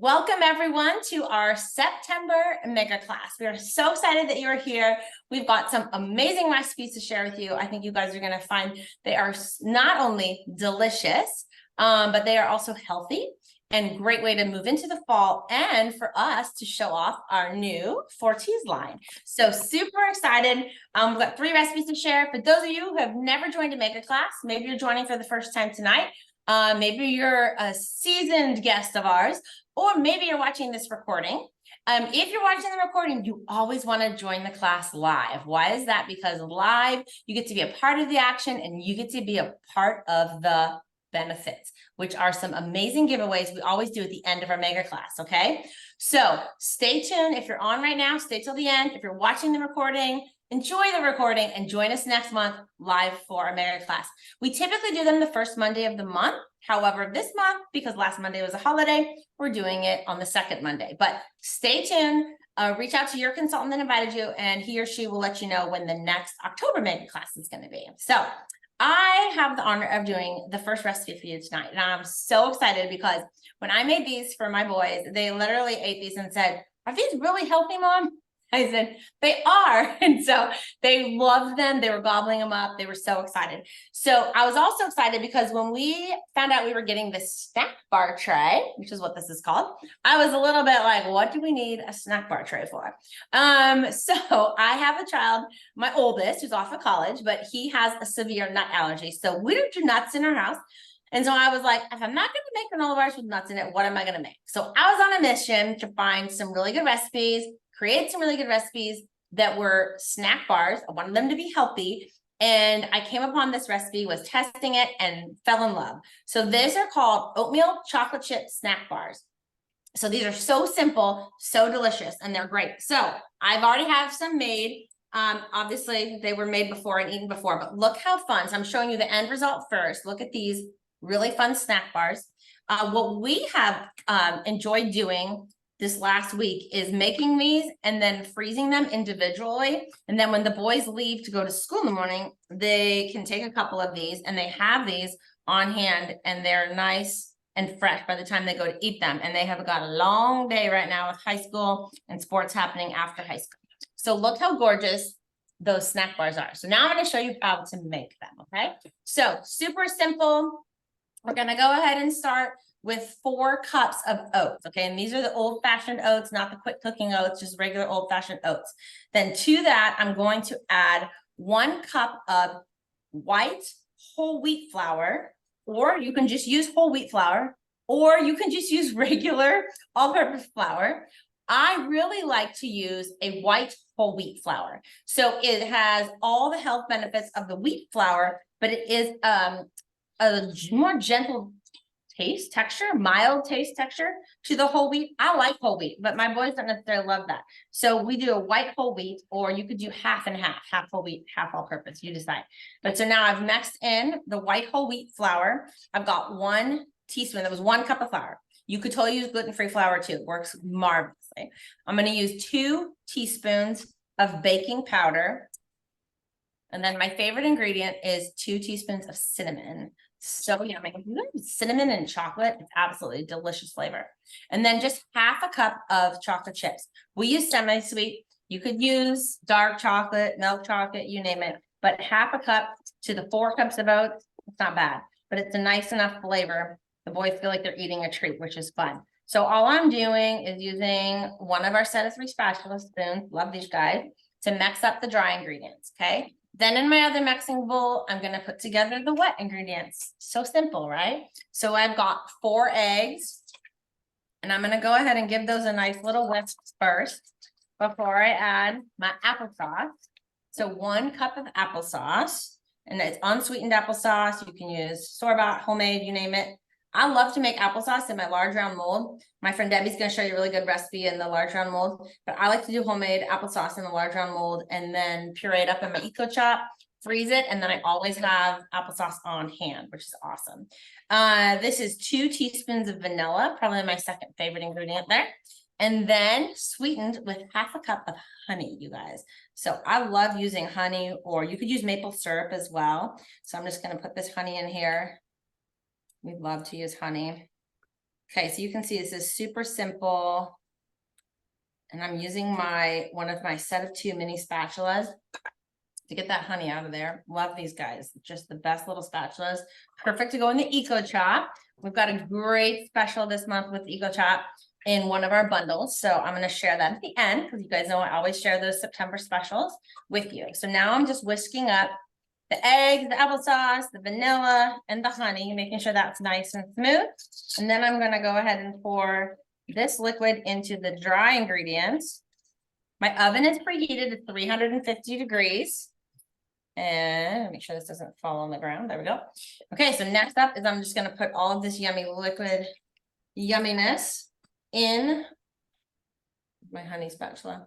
Welcome everyone to our September mega class. We are so excited that you're here. We've got some amazing recipes to share with you. I think you guys are going to find they are not only delicious, but they are also healthy and great way to move into the fall and for us to show off our new Fortiz line. So super excited. We've got 3 recipes to share. For those of you who have never joined a mega class, maybe you're joining for the first time tonight. Maybe you're a seasoned guest of ours, or maybe you're watching this recording. If you're watching the recording, you always want to join the class live. Why is that? Because live, you get to be a part of the action and you get to be a part of the benefits, which are some amazing giveaways we always do at the end of our mega class, okay? So stay tuned. If you're on right now, stay till the end. If you're watching the recording, enjoy the recording and join us next month live for our mega class. We typically do them the first Monday of the month. However, this month, because last Monday was a holiday, we're doing it on the second Monday. But stay tuned. Reach out to your consultant that invited you, and he or she will let you know when the next October mega class is going to be. So I have the honor of doing the first recipe for you tonight. And I'm so excited because when I made these for my boys, they literally ate these and said, "Are these really healthy, Mom?" I said, "They are." And so they loved them. They were gobbling them up. They were so excited. So I was also excited because when we found out we were getting this snack bar tray, which is what this is called, I was a little bit like, what do we need a snack bar tray for? So I have a child, my oldest, who's off of college, but he has a severe nut allergy. So we don't do nuts in our house. And so I was like, if I'm not going to make granola bars with nuts in it, what am I going to make? So I was on a mission to find some really good recipes, create some really good recipes that were snack bars. I wanted them to be healthy. And I came upon this recipe, was testing it, and fell in love. So these are called oatmeal chocolate chip snack bars. So these are so simple, so delicious, and they're great. So I've already have some made. Obviously, they were made before and eaten before, but look how fun. So I'm showing you the end result first. Look at these really fun snack bars. What we have enjoyed doing this last week is making these and then freezing them individually. And then when the boys leave to go to school in the morning, they can take a couple of these and they have these on hand and they're nice and fresh by the time they go to eat them. And they have got a long day right now with high school and sports happening after high school. So look how gorgeous those snack bars are. So now I'm going to show you how to make them. Okay. So super simple. We're going to go ahead and start with 4 cups of oats, okay? And these are the old-fashioned oats, not the quick cooking oats, just regular old-fashioned oats. Then to that, I'm going to add 1 cup of white whole wheat flour, or you can just use whole wheat flour, or you can just use regular all-purpose flour. I really like to use a white whole wheat flour. So it has all the health benefits of the wheat flour, but it is a more gentle taste texture, mild taste texture to the whole wheat. I like whole wheat, but my boys don't necessarily love that. So we do a white whole wheat, or you could do half and half, half whole wheat, half all purpose, you decide. But so now I've mixed in the white whole wheat flour. I've got 1 teaspoon, that was 1 cup of flour. You could totally use gluten-free flour too, it works marvelously. I'm going to use 2 teaspoons of baking powder. And then my favorite ingredient is 2 teaspoons of cinnamon. So yummy. Cinnamon and chocolate, it's absolutely delicious flavor. And then just half a cup of chocolate chips. We use semi-sweet. You could use dark chocolate, milk chocolate, you name it. But half a cup to the 4 cups of oats, it's not bad. But it's a nice enough flavor. The boys feel like they're eating a treat, which is fun. So all I'm doing is using one of our set of 3 spatula spoons, love these guys, to mix up the dry ingredients, okay? Then in my other mixing bowl, I'm going to put together the wet ingredients. So simple, right? So I've got 4 eggs, and I'm going to go ahead and give those a nice little whisk first before I add my applesauce. So 1 cup of applesauce, and it's unsweetened applesauce. You can use store-bought, homemade, you name it. I love to make applesauce in my large round mold. My friend Debbie's going to show you a really good recipe in the large round mold, but I like to do homemade applesauce in the large round mold and then puree it up in my EcoChop, freeze it, and then I always have applesauce on hand, which is awesome. This is 2 teaspoons of vanilla, probably my second favorite ingredient there. And then sweetened with half a cup of honey, you guys. So I love using honey, or you could use maple syrup as well. So I'm just going to put this honey in here. We love to use honey. Okay, so you can see this is super simple. And I'm using one of my set of 2 mini spatulas to get that honey out of there. Love these guys, just the best little spatulas. Perfect to go in the EcoChop. We've got a great special this month with EcoChop in one of our bundles. So I'm going to share that at the end because you guys know I always share those September specials with you. So now I'm just whisking up the eggs, the applesauce, the vanilla, and the honey, making sure that's nice and smooth. And then I'm going to go ahead and pour this liquid into the dry ingredients. My oven is preheated at 350 degrees. And make sure this doesn't fall on the ground. There we go. Okay, so next up is I'm just going to put all of this yummy liquid yumminess in my honey spatula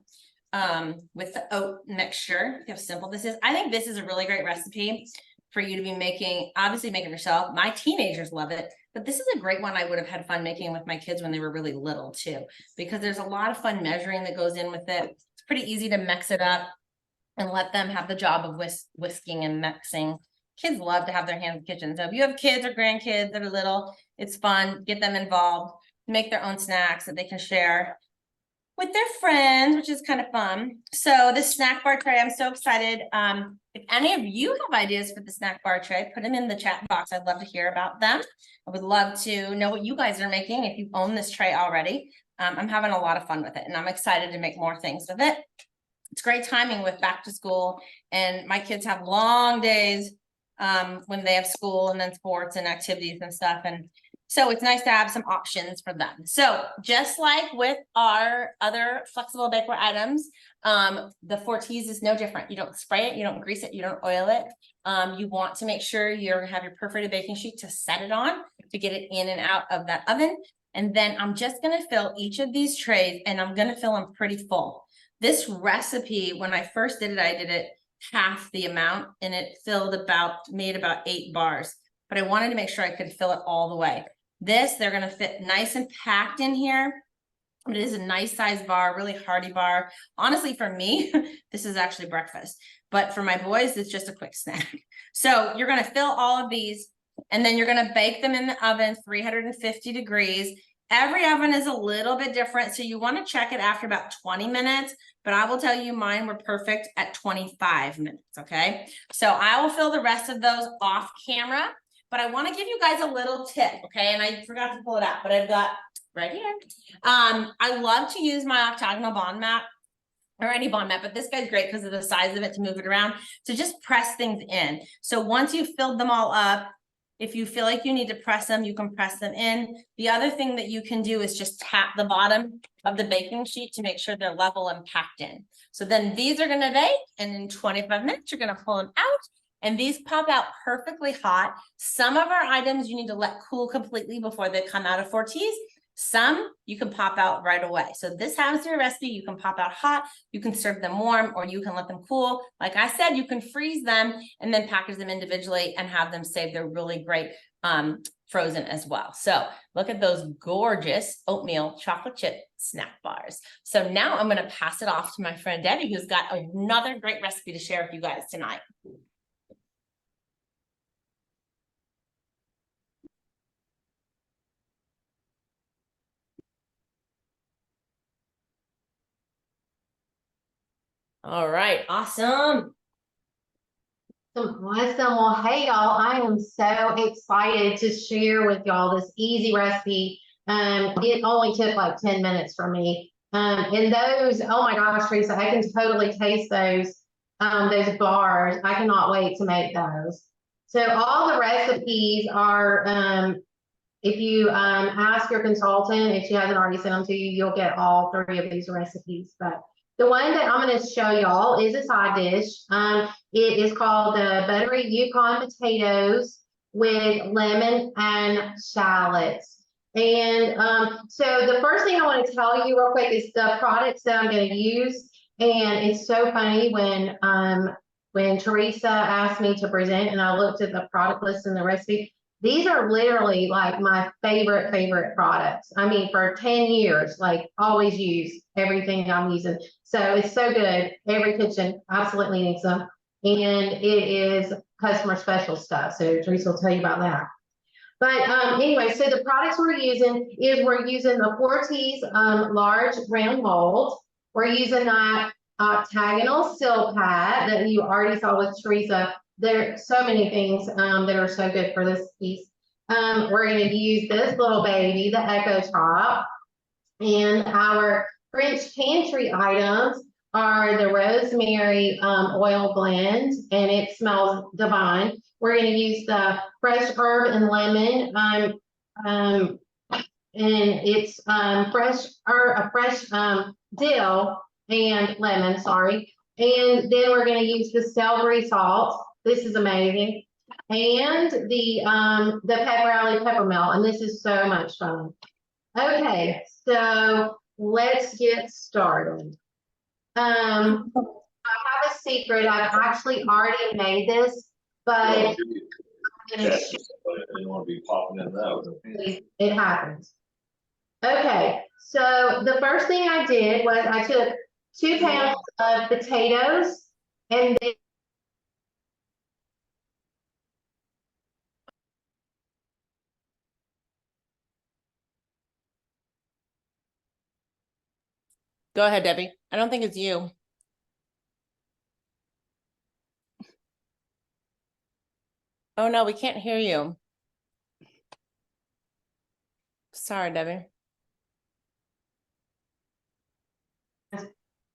with the oat mixture. Look how simple this is. I think this is a really great recipe for you to be making, obviously make it yourself. My teenagers love it, but this is a great one I would have had fun making with my kids when they were really little too, because there's a lot of fun measuring that goes in with it. It's pretty easy to mix it up and let them have the job of whisking and mixing. Kids love to have their hands in the kitchen. So if you have kids or grandkids that are little, it's fun. Get them involved, make their own snacks that they can share with their friends, which is kind of fun. So this snack bar tray, I'm so excited. If any of you have ideas for the snack bar tray, put them in the chat box. I'd love to hear about them. I would love to know what you guys are making if you own this tray already. I'm having a lot of fun with it, and I'm excited to make more things with it. It's great timing with back to school, and my kids have long days when they have school and then sports and activities and stuff. And so it's nice to have some options for them. So just like with our other flexible bakeware items, the Fortis is no different. You don't spray it, you don't grease it, you don't oil it. You want to make sure you have your perforated baking sheet to set it on to get it in and out of that oven. And then I'm just going to fill each of these trays, and I'm going to fill them pretty full. This recipe, when I first did it, I did it half the amount, and it made about 8 bars, but I wanted to make sure I could fill it all the way. They're going to fit nice and packed in here. It is a nice size bar, really hearty bar. Honestly, for me, this is actually breakfast, but for my boys, it's just a quick snack. So you're going to fill all of these, and then you're going to bake them in the oven, 350 degrees. Every oven is a little bit different, so you want to check it after about 20 minutes, but I will tell you mine were perfect at 25 minutes, okay? So I will fill the rest of those off camera, but I want to give you guys a little tip, okay? And I forgot to pull it out, but I've got right here. I love to use my octagonal bond mat, or any bond mat, but this guy's great because of the size of it to move it around. So just press things in. So once you've filled them all up, if you feel like you need to press them, you can press them in. The other thing that you can do is just tap the bottom of the baking sheet to make sure they're level and packed in. So then these are going to bake, and in 25 minutes, you're going to pull them out, and these pop out perfectly hot. Some of our items you need to let cool completely before they come out of Fortis. Some you can pop out right away. So this happens to your recipe. You can pop out hot, you can serve them warm, or you can let them cool. Like I said, you can freeze them and then package them individually and have them saved. They're really great frozen as well. So look at those gorgeous oatmeal chocolate chip snack bars. So now I'm going to pass it off to my friend Debbie, who's got another great recipe to share with you guys tonight. All right, awesome. Awesome. Well, hey y'all, I am so excited to share with y'all this easy recipe. It only took like 10 minutes for me. And those, oh my gosh, Teresa, I can totally taste those bars. I cannot wait to make those. So all the recipes are, if you ask your consultant, if she hasn't already sent them to you, you'll get all 3 of these recipes. But the one that I'm going to show y'all is a side dish. It is called the buttery Yukon potatoes with lemon and shallots. And so the first thing I want to tell you real quick is the products that I'm going to use. And it's so funny when Teresa asked me to present and I looked at the product list and the recipe, these are literally like my favorite products. I mean, for 10 years, like always use everything I'm using. So it's so good. Every kitchen absolutely needs them. And it is customer special stuff. So Teresa will tell you about that. But anyway, so the products we're using the Fortis large round mold. We're using that octagonal seal pad that you already saw with Teresa. There are so many things that are so good for this piece. We're going to use this little baby, the Echo Top, and our French pantry items are the rosemary oil blend, and it smells divine. We're going to use the fresh herb and lemon, and it's fresh dill and lemon, sorry. And then we're going to use the celery salt. This is amazing. And the pepperelli peppermill, and this is so much fun. Okay, so let's get started. I have a secret. I've actually already made this, but I'm gonna I didn't want to be popping in that. it happens. Okay, so the first thing I did was I took 2 pounds of potatoes and then Go ahead, Debbie. I don't think it's you. Oh no, we can't hear you. Sorry, Debbie.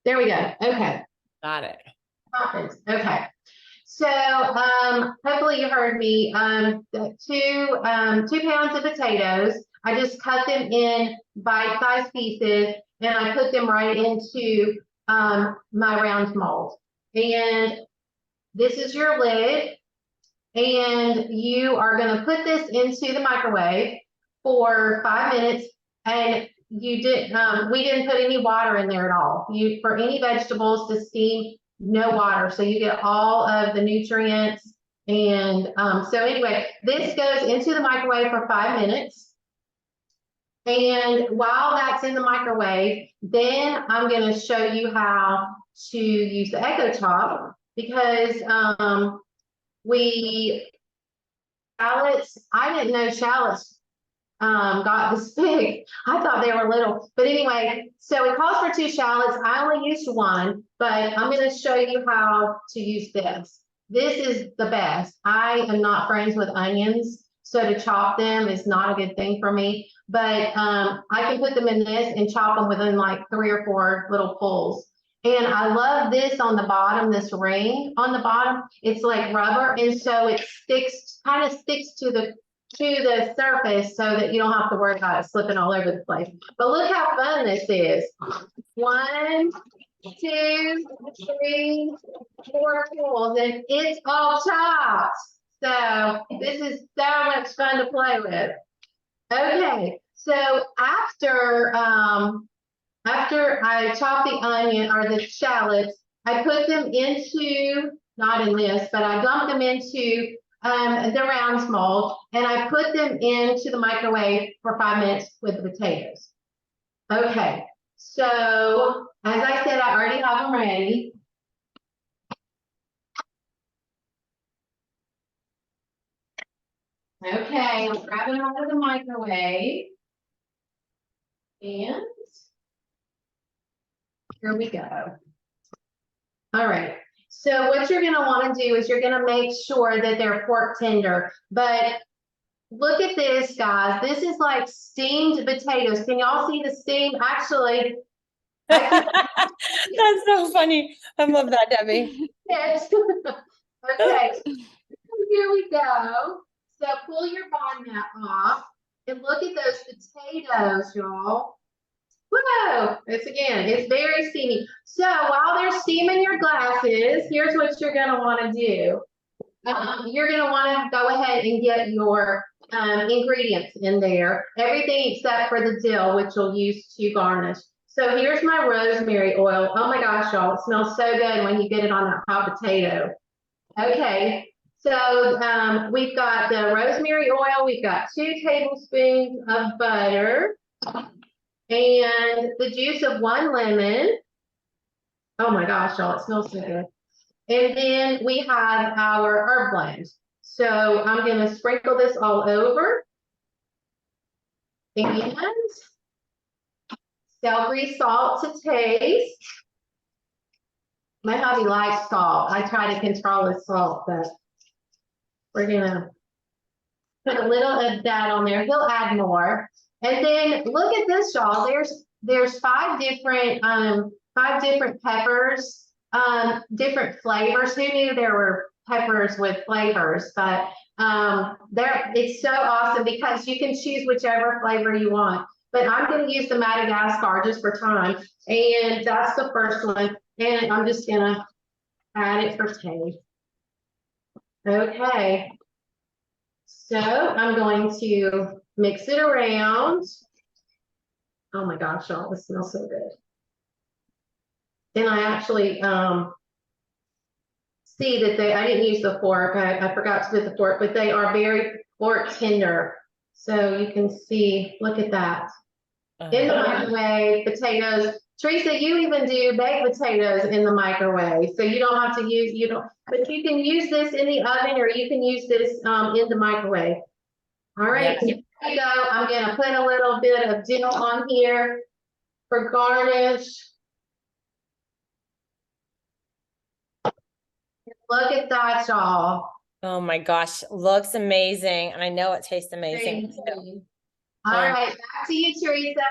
there we go. Okay. Got it. Happens. Okay. So hopefully you heard me. The 2 pounds of potatoes. I just cut them in bite-sized pieces and I put them right into my round mold. And this is your lid. And you are going to put this into the microwave for 5 minutes. And we didn't put any water in there at all. For any vegetables to steam, no water. So you get all of the nutrients. And so anyway, this goes into the microwave for 5 minutes. And while that's in the microwave, then I'm going to show you how to use the Echo Top, because shallots, I didn't know shallots got this big. I thought they were little, but anyway, so it calls for 2 shallots. I only used 1, but I'm going to show you how to use this. This is the best. I am not friends with onions, so to chop them is not a good thing for me, but I can put them in this and chop them within like 3 or 4 little pulls. And I love this on the bottom, this ring on the bottom. It's like rubber, and so it kind of sticks to the surface so that you don't have to worry about it slipping all over the place. But look how fun this is. 1, 2, 3, 4 pulls, and it's all chopped. So this is so much fun to play with. Okay, so after I chop the onion or the shallots, I put them into, not in this, but I dump them into the round mold, and I put them into the microwave for 5 minutes with the potatoes. Okay, so as I said, I already have them ready. Okay, I'm grabbing them out of the microwave. And here we go. All right. So what you're going to want to do is you're going to make sure that they're pork tender. But look at this, guys. This is like steamed potatoes. Can y'all see the steam? Actually, That's so funny. I love that, Debbie. yes. Okay. Here we go. So pull your bottom mat off and look at those potatoes, y'all. Whoa, it's very steamy. So while they're steaming your glasses, here's what you're going to want to do. You're going to want to go ahead and get your ingredients in there, everything except for the dill, which you'll use to garnish. So here's my rosemary oil. Oh my gosh, y'all, it smells so good when you get it on that hot potato. Okay, so we've got the rosemary oil, we've got 2 tablespoons of butter, and the juice of 1 lemon. Oh my gosh, y'all, it smells so good. And then we have our herb blend. So I'm going to sprinkle this all over. And celery salt to taste. My hubby likes salt. I try to control the salt, but we're gonna put a little of that on there. He'll add more. And then look at this, y'all. There's five different peppers, different flavors. Who knew there were peppers with flavors? But it's so awesome because you can choose whichever flavor you want. But I'm going to use the Madagascar just for time. And that's the first one. And I'm just going to add it for taste. Okay. So I'm going to mix it around. Oh my gosh, y'all, this smells so good. And I actually see that I didn't use the fork. I forgot to put the fork, but they are very fork tender. So you can see, look at that. In the microwave, potatoes. Teresa, you even do baked potatoes in the microwave. So you don't have to use, but you can use this in the oven or you can use this in the microwave. All right, here we go. I'm gonna put a little bit of dill on here for garnish. Look at that, y'all. Oh my gosh, looks amazing. And I know it tastes amazing. All right, back to you, Teresa.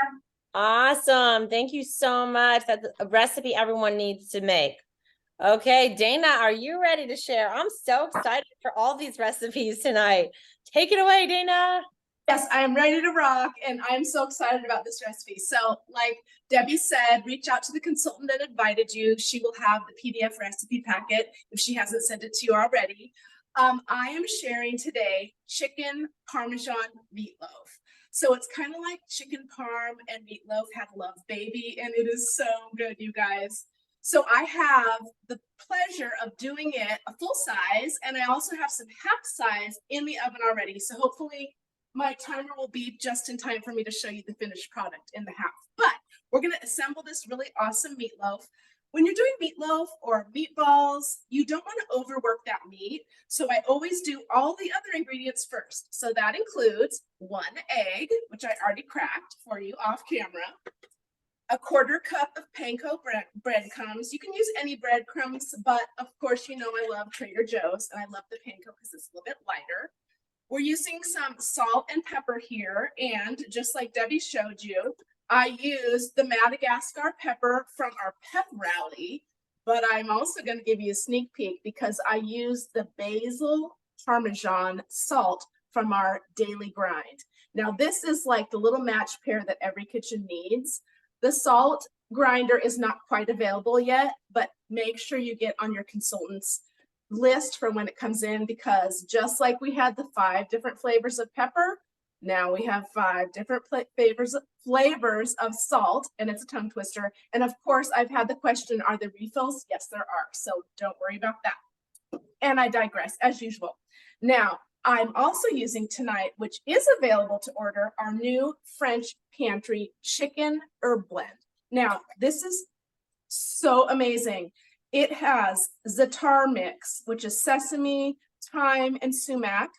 Awesome. Thank you so much. That's a recipe everyone needs to make. Okay, Dana, are you ready to share? I'm so excited for all these recipes tonight. Take it away, Dana. Yes, I am ready to rock, and I'm so excited about this recipe. So, like Debbie said, reach out to the consultant that invited you. She will have the PDF recipe packet if she hasn't sent it to you already. I am sharing today chicken Parmesan meatloaf. So it's kind of like chicken parm and meatloaf had love baby, and it is so good, you guys. So I have the pleasure of doing it a full size, and I also have some half size in the oven already. So hopefully my timer will be just in time for me to show you the finished product in the half. But we're going to assemble this really awesome meatloaf. When you're doing meatloaf or meatballs, you don't want to overwork that meat. So I always do all the other ingredients first. So that includes 1 egg, which I already cracked for you off camera, a 1/4 cup of panko breadcrumbs. You can use any breadcrumbs, but of course, you know I love Trader Joe's and I love the panko because it's a little bit lighter. We're using some salt and pepper here, and just like Debbie showed you, I used the Madagascar pepper from our pep rally, but I'm also going to give you a sneak peek because I used the basil Parmesan salt from our daily grind. Now, this is like the little match pair that every kitchen needs. The salt grinder is not quite available yet, but make sure you get on your consultant's list for when it comes in, because just like we had the 5 different flavors of pepper, now we have 5 different flavors of salt, and it's a tongue twister. And of course, I've had the question, are there refills? Yes, there are. So don't worry about that. And I digress as usual. Now, I'm also using tonight, which is available to order, our new French Pantry chicken herb blend. Now, this is so amazing. It has za'atar mix, which is sesame, thyme, and sumac,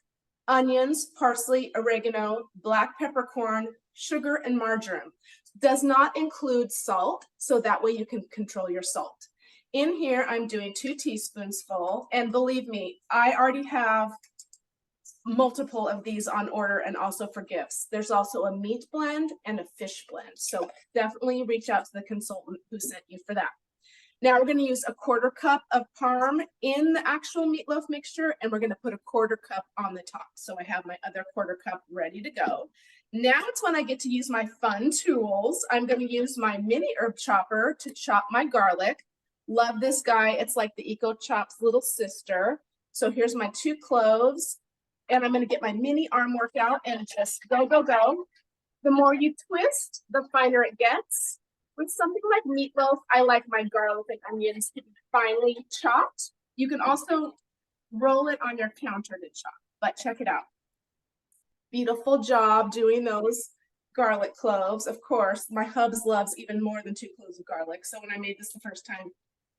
onions, parsley, oregano, black peppercorn, sugar, and marjoram. Does not include salt, so that way you can control your salt. In here, I'm doing 2 teaspoons full, and believe me, I already have multiple of these on order and also for gifts. There's also a meat blend and a fish blend, so definitely reach out to the consultant who sent you for that. Now we're going to use a 1/4 cup of parm in the actual meatloaf mixture, and we're going to put a 1/4 cup on the top. So I have my other 1/4 cup ready to go. Now it's when I get to use my fun tools. I'm going to use my mini herb chopper to chop my garlic. Love this guy. It's like the Eco Chop's little sister. So here's my 2 cloves, and I'm going to get my mini arm workout and just go, go, go. The more you twist, the finer it gets. With something like meatloaf, I like my garlic and onions to be finely chopped. You can also roll it on your counter to chop, but check it out. Beautiful job doing those garlic cloves. Of course, my hubs loves even more than 2 cloves of garlic. So when I made this the first time,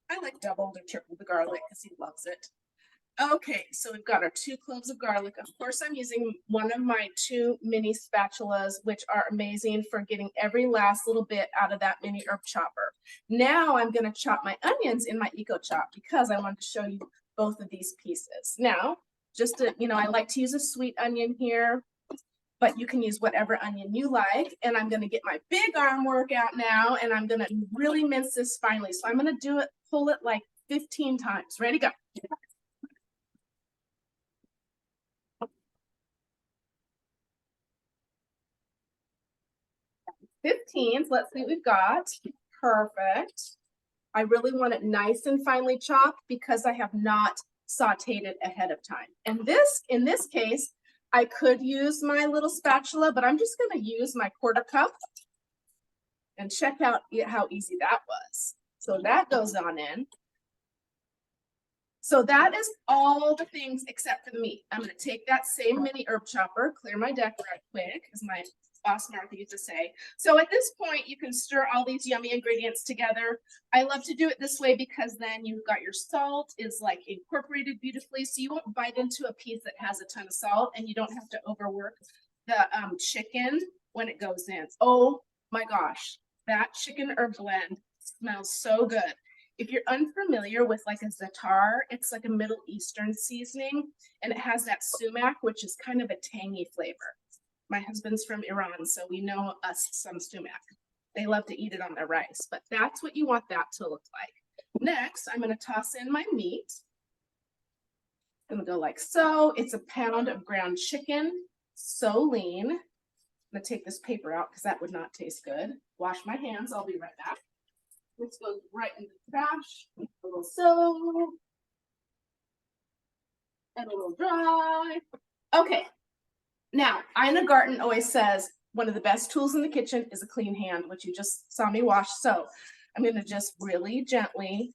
I like doubled or tripled the garlic because he loves it. Okay, so we've got our 2 cloves of garlic. Of course, I'm using one of my 2 mini spatulas, which are amazing for getting every last little bit out of that mini herb chopper. Now I'm gonna chop my onions in my Eco Chop because I wanted to show you both of these pieces. Now, just to, I like to use a sweet onion here, but you can use whatever onion you like. And I'm gonna get my big arm work out now, and I'm gonna really mince this finely. So I'm gonna pull it like 15 times. Ready, go. 15s. Let's see what we've got. Perfect. I really want it nice and finely chopped because I have not sauteed it ahead of time. And in this case, I could use my little spatula, but I'm just going to use my 1/4 cup and check out how easy that was. So that goes on in. So that is all the things except for the meat. I'm going to take that same mini herb chopper, clear my deck right quick, as my boss Martha used to say. So at this point, you can stir all these yummy ingredients together. I love to do it this way because then you've got your salt is like incorporated beautifully. So you won't bite into a piece that has a ton of salt, and you don't have to overwork the chicken when it goes in. Oh my gosh, that chicken herb blend smells so good. If you're unfamiliar with like a za'atar, it's like a Middle Eastern seasoning, and it has that sumac, which is kind of a tangy flavor. My husband's from Iran, so we know us some sumac. They love to eat it on their rice, but that's what you want that to look like. Next, I'm going to toss in my meat. I'm going to go like so. It's a pound of ground chicken, so lean. I'm going to take this paper out because that would not taste good. Wash my hands. I'll be right back. This goes right into the trash. A little soap. And a little dry. Okay. Now, Ina Garten always says one of the best tools in the kitchen is a clean hand, which you just saw me wash. So I'm going to just really gently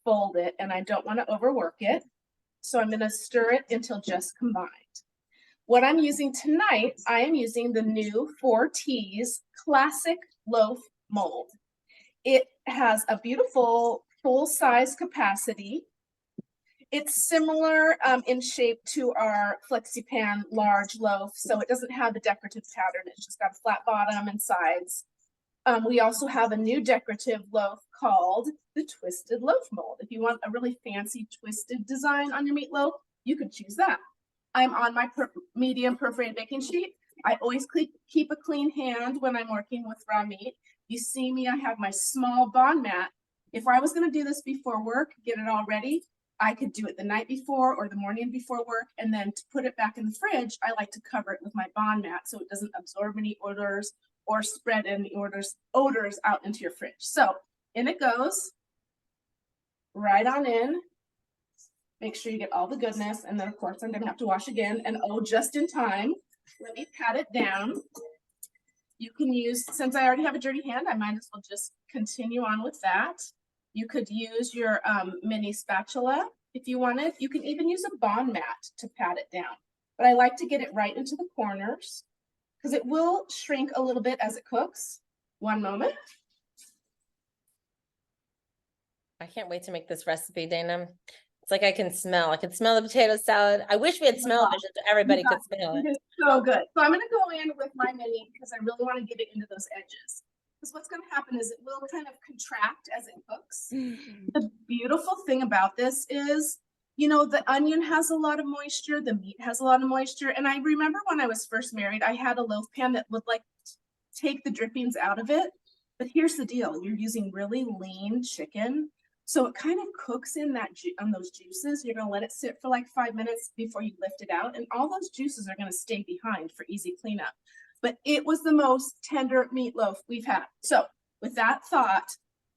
fold it, and I don't want to overwork it. So I'm going to stir it until just combined. What I'm using tonight, I am using the new 4T's Classic Loaf Mold. It has a beautiful full-size capacity. It's similar in shape to our FlexiPan large loaf, so it doesn't have the decorative pattern. It's just got a flat bottom and sides. We also have a new decorative loaf called the Twisted Loaf Mold. If you want a really fancy twisted design on your meatloaf, you could choose that. I'm on my medium perforated baking sheet. I always keep a clean hand when I'm working with raw meat. You see me, I have my small bond mat. If I was going to do this before work, get it all ready, I could do it the night before or the morning before work, and then to put it back in the fridge, I like to cover it with my bond mat so it doesn't absorb any odors or spread any odors out into your fridge. So in it goes, right on in. Make sure you get all the goodness, and then of course I'm gonna have to wash again, and oh, just in time, let me pat it down. You can use, since I already have a dirty hand, I might as well just continue on with that. You could use your mini spatula if you wanted. You can even use a bond mat to pat it down. But I like to get it right into the corners because it will shrink a little bit as it cooks. One moment. I can't wait to make this recipe, Dana. It's like I can smell the potato salad. I wish we had smell-o-vision so everybody could smell it. It's so good. So I'm gonna go in with my mini because I really want to get it into those edges. Because what's going to happen is it will kind of contract as it cooks. The beautiful thing about this is, the onion has a lot of moisture, the meat has a lot of moisture. And I remember when I was first married, I had a loaf pan that would like take the drippings out of it. But here's the deal. You're using really lean chicken. So it kind of cooks in on those juices. You're going to let it sit for like 5 minutes before you lift it out. And all those juices are going to stay behind for easy cleanup. But it was the most tender meatloaf we've had. So with that thought,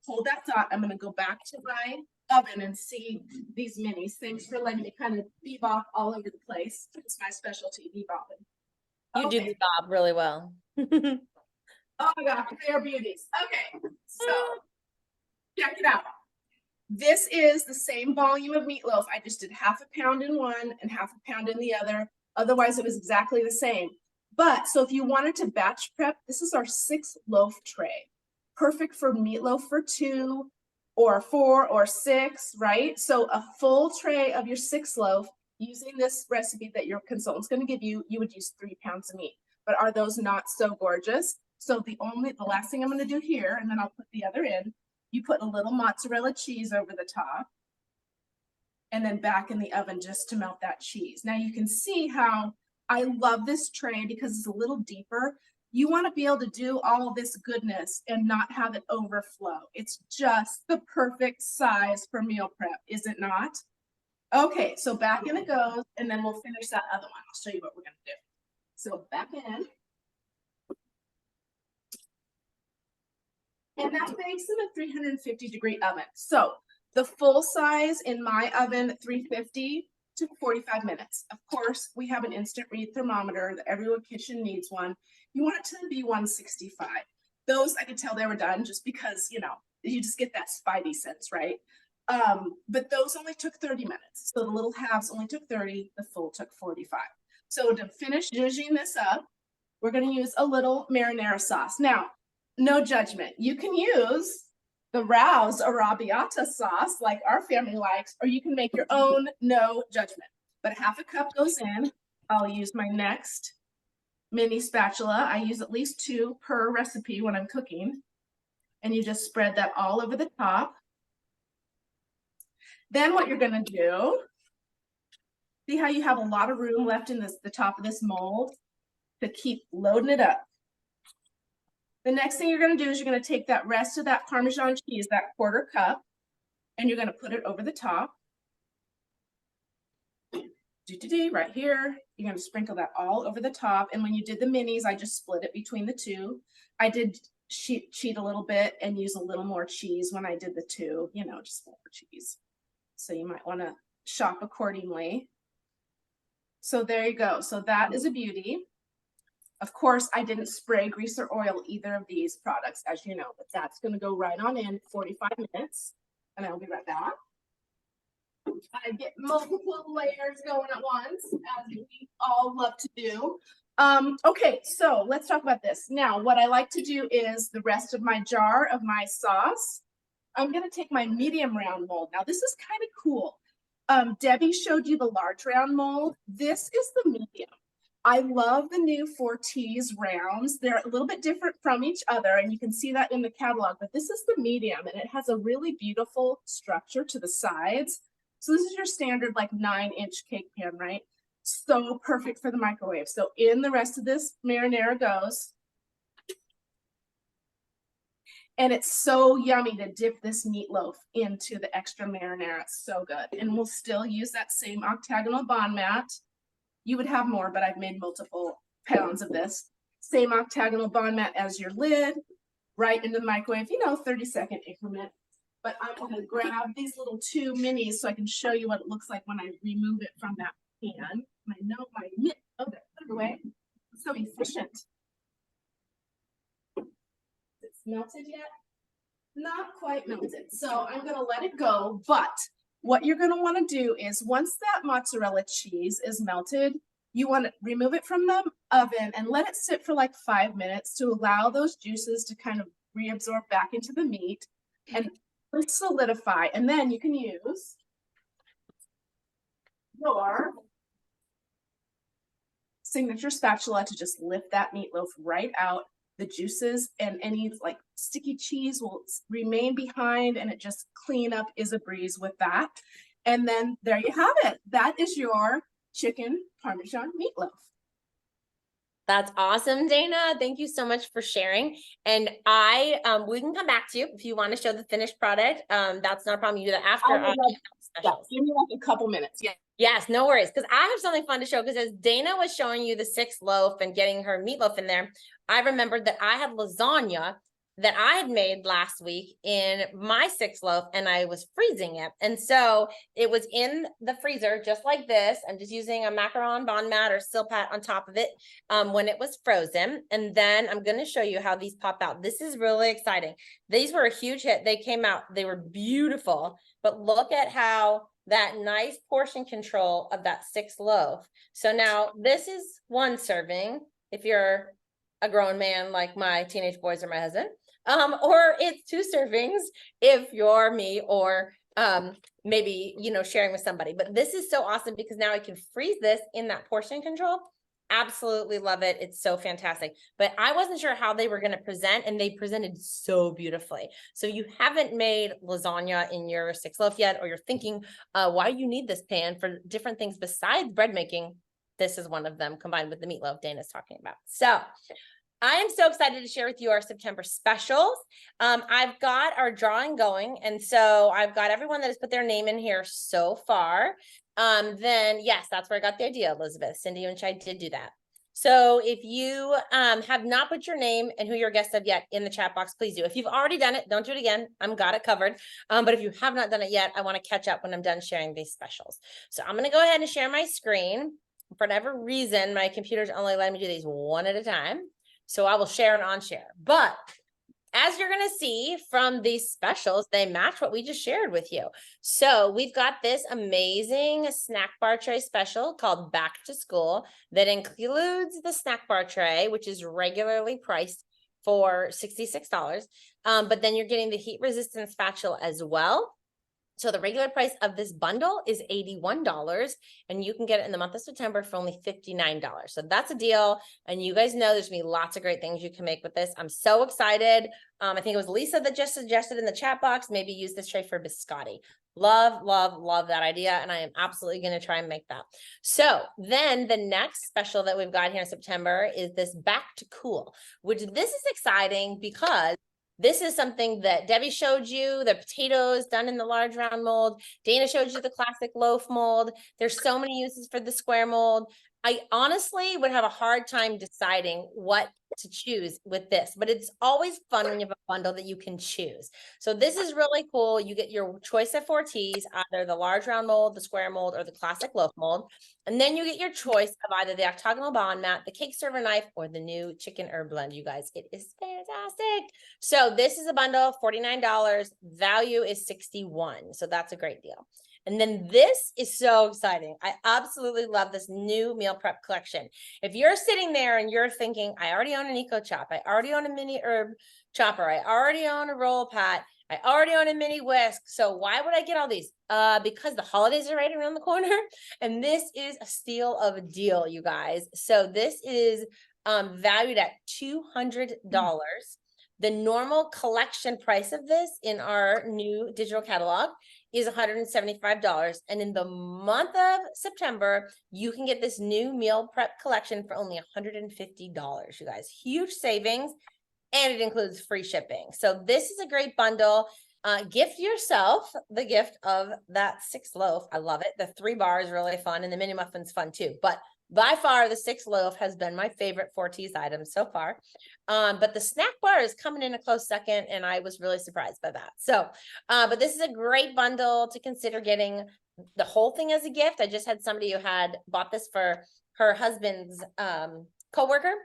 hold that thought. I'm going to go back to my oven and see these minis. Thanks for letting me kind of bebop all over the place. It's my specialty, bebopping. You do bebop really well. Oh my gosh, they are beauties. Okay, so check it out. This is the same volume of meatloaf. I just did 1/2 pound in one and 1/2 pound in the other. Otherwise, it was exactly the same. But so if you wanted to batch prep, this is our 6 loaf tray. Perfect for meatloaf for 2, or 4 or 6, right? So a full tray of your 6 loaf using this recipe that your consultant's going to give you, you would use 3 pounds of meat. But are those not so gorgeous? So the last thing I'm going to do here, and then I'll put the other in, you put a little mozzarella cheese over the top and then back in the oven just to melt that cheese. Now you can see how I love this tray because it's a little deeper. You want to be able to do all of this goodness and not have it overflow. It's just the perfect size for meal prep, is it not? Okay, so back in it goes, and then we'll finish that other one. I'll show you what we're going to do. So back in. And that makes it a 350-degree oven. So the full size in my oven, 350 to 45 minutes. Of course, we have an instant read thermometer that every kitchen needs one. You want it to be 165. Those I could tell they were done just because, you know, you just get that spidey sense, right? But those only took 30 minutes. So the little halves only took 30, the full took 45. So to finish zhuzhing this up, we're going to use a little marinara sauce. Now, no judgment. You can use the Rouse Arrabbiata sauce like our family likes, or you can make your own, no judgment. But half a cup goes in. I'll use my next mini spatula. I use at least 2 per recipe when I'm cooking. And you just spread that all over the top. Then what you're going to do, see how you have a lot of room left in the top of this mold to keep loading it up. The next thing you're going to do is you're going to take that rest of that Parmesan cheese, that 1/4 cup, and you're going to put it over the top. Right here. You're going to sprinkle that all over the top. And when you did the minis, I just split it between the 2. I did cheat a little bit and use a little more cheese when I did the 2, you know, just more cheese. So you might want to shop accordingly. So there you go. So that is a beauty. Of course, I didn't spray grease or oil either of these products, as you know, but that's going to go right on in 45 minutes, and I'll be right back. I get multiple layers going at once, as we all love to do. Okay, so let's talk about this. Now, what I like to do is the rest of my jar of my sauce, I'm going to take my medium round mold. Now, this is kind of cool. Debbie showed you the large round mold. This is the medium. I love the new Fortis rounds. They're a little bit different from each other, and you can see that in the catalog, but this is the medium, and it has a really beautiful structure to the sides. So this is your standard like 9-inch cake pan, right? So perfect for the microwave. So in the rest of this marinara goes. And it's so yummy to dip this meatloaf into the extra marinara. It's so good. And we'll still use that same octagonal bond mat. You would have more, but I've made multiple pounds of this. Same octagonal bond mat as your lid, right into the microwave, you know, 30-second increment. But I'm going to grab these little 2 minis so I can show you what it looks like when I remove it from that pan. I know my mitt. Oh, put it away. It's so efficient. It's melted yet? Not quite melted. So I'm going to let it go, but what you're going to want to do is once that mozzarella cheese is melted, you want to remove it from the oven and let it sit for like 5 minutes to allow those juices to kind of reabsorb back into the meat and solidify. And then you can use your signature spatula to just lift that meatloaf right out. The juices and any like sticky cheese will remain behind, and it just clean up is a breeze with that. And then there you have it. That is your chicken Parmesan meatloaf. That's awesome, Dana. Thank you so much for sharing. And we can come back to you if you want to show the finished product. That's not a problem. You do that after. Give me like a couple minutes. Yeah. Yes, no worries. Because I have something fun to show. Because as Dana was showing you the 6 loaf and getting her meatloaf in there, I remembered that I had lasagna that I had made last week in my 6 loaf, and I was freezing it. And so it was in the freezer just like this. I'm just using a macaron bond mat or Silpat on top of it when it was frozen. And then I'm going to show you how these pop out. This is really exciting. These were a huge hit. They came out. They were beautiful. But look at how that nice portion control of that 6 loaf. So now this is 1 serving if you're a grown man like my teenage boys or my husband. or it's 2 servings if you're me or maybe, you know, sharing with somebody. But this is so awesome because now I can freeze this in that portion control. Absolutely love it. It's so fantastic. But I wasn't sure how they were going to present, and they presented so beautifully. So you haven't made lasagna in your 6 loaf yet, or you're thinking why you need this pan for different things besides bread making. This is one of them, combined with the meatloaf Dana's talking about. So I am so excited to share with you our September specials. I've got our drawing going, and so I've got everyone that has put their name in here so far. Then yes, that's where I got the idea, Elizabeth. Cindy and Chai did do that. So if you have not put your name and who you're a guest of yet in the chat box, please do. If you've already done it, don't do it again. I'm got it covered. But if you have not done it yet, I want to catch up when I'm done sharing these specials. So I'm going to go ahead and share my screen. For whatever reason, my computer's only letting me do these one at a time. So I will share and unshare. But as you're going to see from these specials, they match what we just shared with you. So we've got this amazing snack bar tray special called Back to School that includes the snack bar tray, which is regularly priced for $66. But then you're getting the heat resistant spatula as well. So the regular price of this bundle is $81, and you can get it in the month of September for only $59. So that's a deal. And you guys know there's gonna be lots of great things you can make with this. I'm so excited. I think it was Lisa that just suggested in the chat box, maybe use this tray for biscotti. Love, love, love that idea. And I am absolutely going to try and make that. So then the next special that we've got here in September is this Back to Cool, which this is exciting because this is something that Debbie showed you, the potatoes done in the large round mold. Dana showed you the classic loaf mold. There's so many uses for the square mold. I honestly would have a hard time deciding what to choose with this, but it's always fun when you have a bundle that you can choose. So this is really cool. You get your choice of 4 teas, either the large round mold, the square mold, or the classic loaf mold. And then you get your choice of either the octagonal bond mat, the cake server knife, or the new chicken herb blend, you guys. It is fantastic. So this is a bundle, $49. Value is $61. So that's a great deal. And then this is so exciting. I absolutely love this new meal prep collection. If you're sitting there and you're thinking, I already own an Eco Chop, I already own a mini herb chopper, I already own a roll pat, I already own a mini whisk, so why would I get all these? Because the holidays are right around the corner, and this is a steal of a deal, you guys. So this is valued at $200. The normal collection price of this in our new digital catalog is $175. And in the month of September, you can get this new meal prep collection for only $150, you guys. Huge savings, and it includes free shipping. So this is a great bundle. Gift yourself the gift of that 6 loaf. I love it. The 3 bar is really fun, and the mini muffin's fun too. But by far, the 6 loaf has been my favorite 4 teas item so far. But the snack bar is coming in a close second, and I was really surprised by that. So, but this is a great bundle to consider getting the whole thing as a gift. I just had somebody who had bought this for her husband's coworker,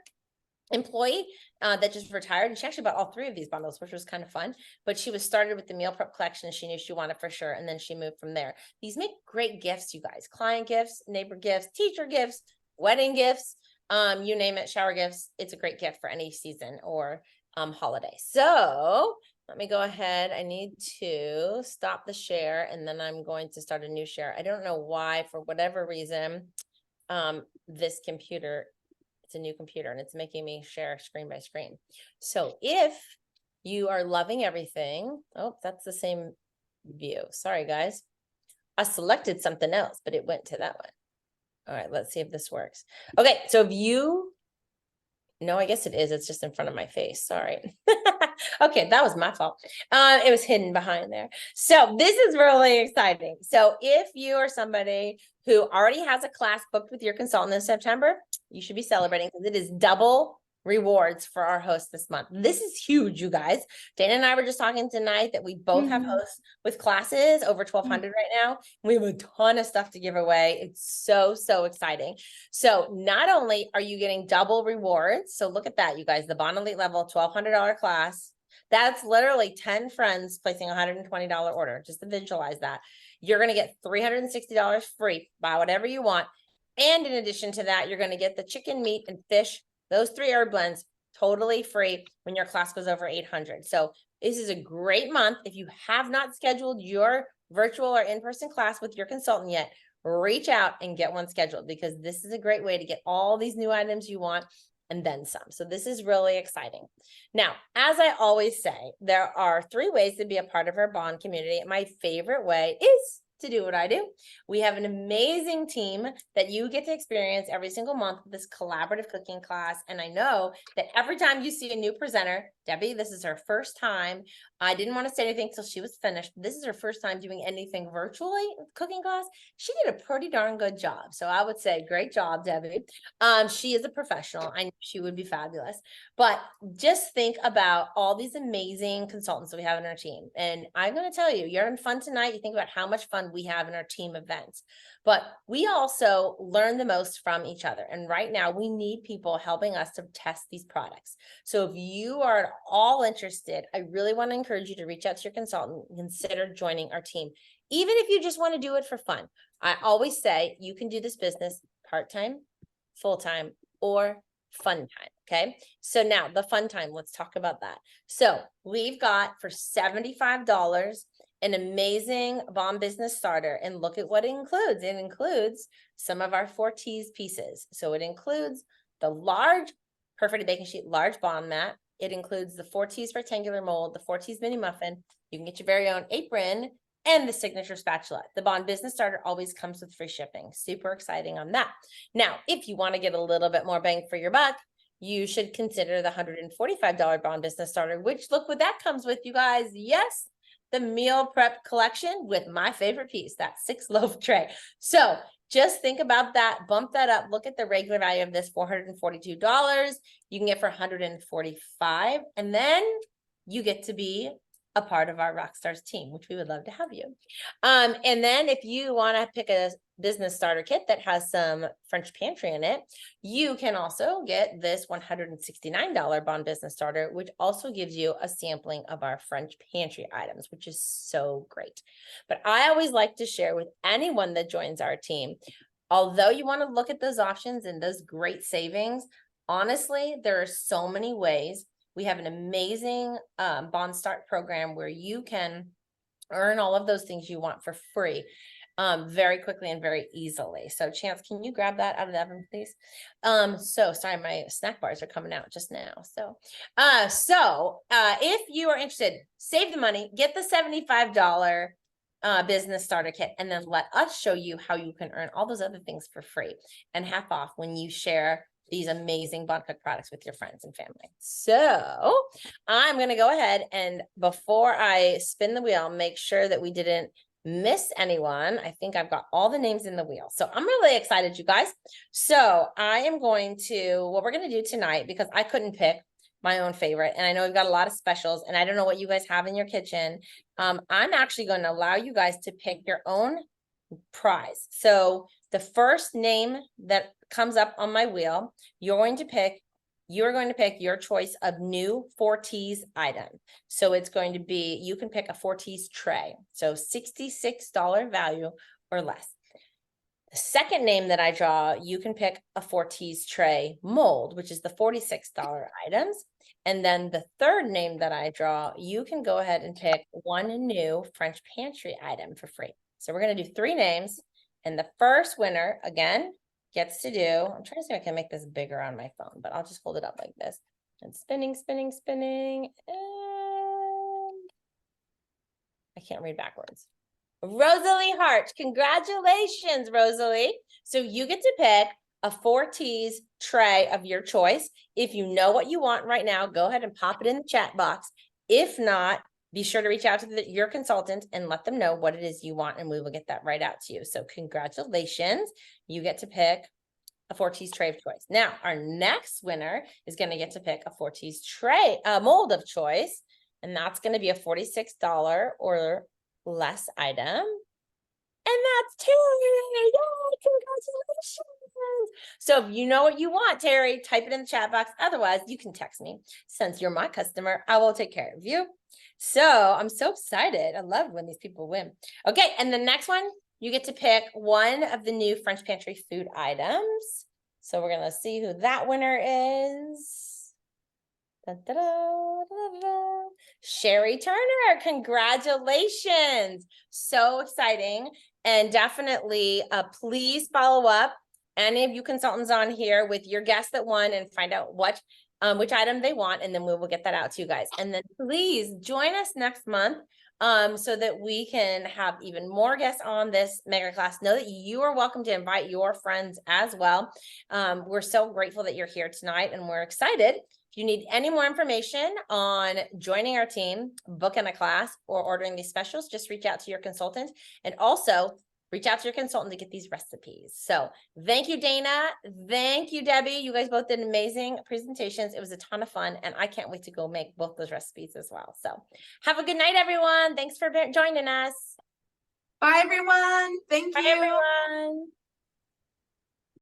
employee that just retired, and she actually bought all 3 of these bundles, which was kind of fun. But she was started with the meal prep collection. She knew she wanted for sure, and then she moved from there. These make great gifts, you guys. Client gifts, neighbor gifts, teacher gifts, wedding gifts, you name it, shower gifts. It's a great gift for any season or holiday. So let me go ahead. I need to stop the share, and then I'm going to start a new share. I don't know why, for whatever reason, this computer, it's a new computer, and it's making me share screen by screen. So if you are loving everything, oh, that's the same view. Sorry, guys. I selected something else, but it went to that one. All right, let's see if this works. Okay, so if you, no, I guess it is. It's just in front of my face. Sorry. Okay, that was my fault. It was hidden behind there. So this is really exciting. So if you are somebody who already has a class booked with your consultant in September, you should be celebrating because it is double rewards for our host this month. This is huge, you guys. Dana and I were just talking tonight that we both have hosts with classes over 1,200 right now. We have a ton of stuff to give away. It's so, so exciting. So not only are you getting double rewards, so look at that, you guys, the Bond Elite level, $1,200 class. That's literally 10 friends placing a $120 order, just to visualize that. You're going to get $360 free, buy whatever you want. And in addition to that, you're going to get the chicken, meat, and fish, those 3 herb blends, totally free when your class goes over 800. So this is a great month. If you have not scheduled your virtual or in-person class with your consultant yet, reach out and get one scheduled, because this is a great way to get all these new items you want and then some. So this is really exciting. Now, as I always say, there are 3 ways to be a part of our bond community. My favorite way is to do what I do. We have an amazing team that you get to experience every single month with this collaborative cooking class. And I know that every time you see a new presenter, Debbie, this is her first time. I didn't want to say anything till she was finished. This is her first time doing anything virtually cooking class. She did a pretty darn good job. So I would say, great job, Debbie. She is a professional. I knew she would be fabulous. But just think about all these amazing consultants that we have in our team. And I'm going to tell you, you're having fun tonight. You think about how much fun we have in our team events, but we also learn the most from each other. And right now we need people helping us to test these products. So if you are at all interested, I really want to encourage you to reach out to your consultant and consider joining our team. Even if you just want to do it for fun. I always say you can do this business part-time, full-time, or fun time. Okay. So now the fun time, let's talk about that. So we've got for $75, an amazing Bond Business Starter, and look at what it includes. It includes some of our 4T's pieces. So it includes the large perforated baking sheet, large bond mat. It includes the 4T's rectangular mold, the 4T's mini muffin. You can get your very own apron and the signature spatula. The Bond Business Starter always comes with free shipping. Super exciting on that. Now, if you want to get a little bit more bang for your buck, you should consider the $145 Bond Business Starter, which look what that comes with, you guys. Yes, the meal prep collection with my favorite piece, that 6-loaf tray. So just think about that, bump that up. Look at the regular value of this, $442. You can get for $145, and then you get to be a part of our Rockstars team, which we would love to have you. And then if you want to pick a business starter kit that has some French pantry in it, you can also get this $169 Bond Business Starter, which also gives you a sampling of our French pantry items, which is so great. But I always like to share with anyone that joins our team, although you want to look at those options and those great savings, honestly, there are so many ways. We have an amazing Bond Start program where you can earn all of those things you want for free very quickly and very easily. So Chance, can you grab that out of the oven, please? So sorry, my snack bars are coming out just now. So if you are interested, save the money, get the $75 business starter kit, and then let us show you how you can earn all those other things for free and half off when you share these amazing Bond Cook products with your friends and family. So I'm going to go ahead and, before I spin the wheel, make sure that we didn't miss anyone. I think I've got all the names in the wheel. So I'm really excited, you guys. So I am going to, what we're going to do tonight, because I couldn't pick my own favorite, and I know we've got a lot of specials, and I don't know what you guys have in your kitchen. I'm actually going to allow you guys to pick your own prize. So the first name that comes up on my wheel, you're going to pick your choice of new 4T's item. So it's going to be, you can pick a 4T's tray. So $66 value or less. The second name that I draw, you can pick a 4T's tray mold, which is the $46 items. And then the third name that I draw, you can go ahead and pick one new French pantry item for free. So we're going to do 3 names. And the first winner, again, gets to do, I'm trying to see if I can make this bigger on my phone, but I'll just hold it up like this. And spinning, spinning, spinning. And I can't read backwards. Rosalie Hart. Congratulations, Rosalie. So you get to pick a 4T's tray of your choice. If you know what you want right now, go ahead and pop it in the chat box. If not, be sure to reach out to your consultant and let them know what it is you want, and we will get that right out to you. So congratulations. You get to pick a 4T's tray of choice. Now, our next winner is going to get to pick a 4T's tray, mold of choice, and that's going to be a $46 or less item. And that's Terry. Yay, congratulations. So if you know what you want, Terry, type it in the chat box. Otherwise, you can text me. Since you're my customer, I will take care of you. So I'm so excited. I love when these people win. Okay, and the next one, you get to pick one of the new French pantry food items. So we're going to see who that winner is. Sherry Turner, congratulations. So exciting. And definitely please follow up any of you consultants on here with your guests that won and find out which item they want, and then we will get that out to you guys. And then please join us next month so that we can have even more guests on this mega class. Know that you are welcome to invite your friends as well. We're so grateful that you're here tonight, and we're excited. If you need any more information on joining our team, booking a class, or ordering these specials, just reach out to your consultant, and also reach out to your consultant to get these recipes. So thank you, Dana. Thank you, Debbie. You guys both did amazing presentations. It was a ton of fun, and I can't wait to go make both those recipes as well. So have a good night, everyone. Thanks for joining us. Bye, everyone. Thank Bye, you. everyone.